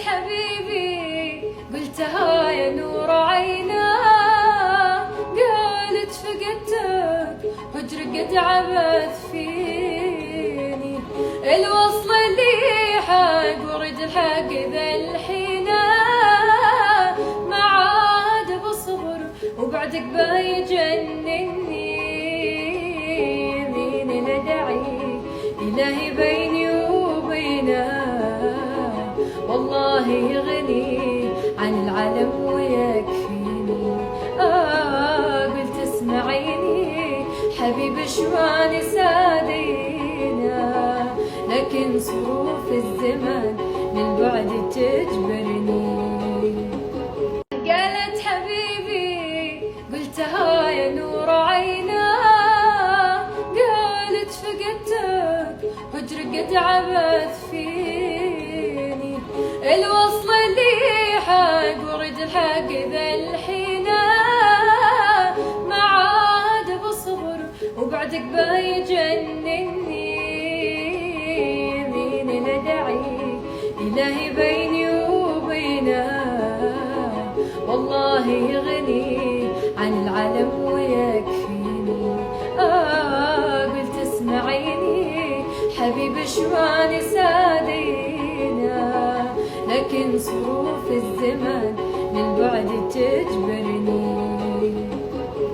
حبيبي قلتها يا نور عينا، قالت فقدتك هجر قد عبث فيني، الوصل اللي حق ورد الحق ذا الحينة، ما عاد بصبر وبعدك بايجنني، مين ندعي إلهي بيني وبينه، والله يغني عن العالم ويكفيني. قلت اسمعيني حبيب شواني سادينا، لكن ظروف الزمان للبعد تجبرني. قالت حبيبي قلتها يا نور عينا، قالت فقدتك هجر قد عبث فيني، الوصل اللي حق ورد الحق ذا الحينة، ما عاد بصبر وبعدك بايجنني، مين ندعي إلهي بيني وبينه، والله يغني عن العالم ويكفيني. قلت اسمعيني حبيب شواني سادينا، لكن ظروف الزمان للبعد تجبرني.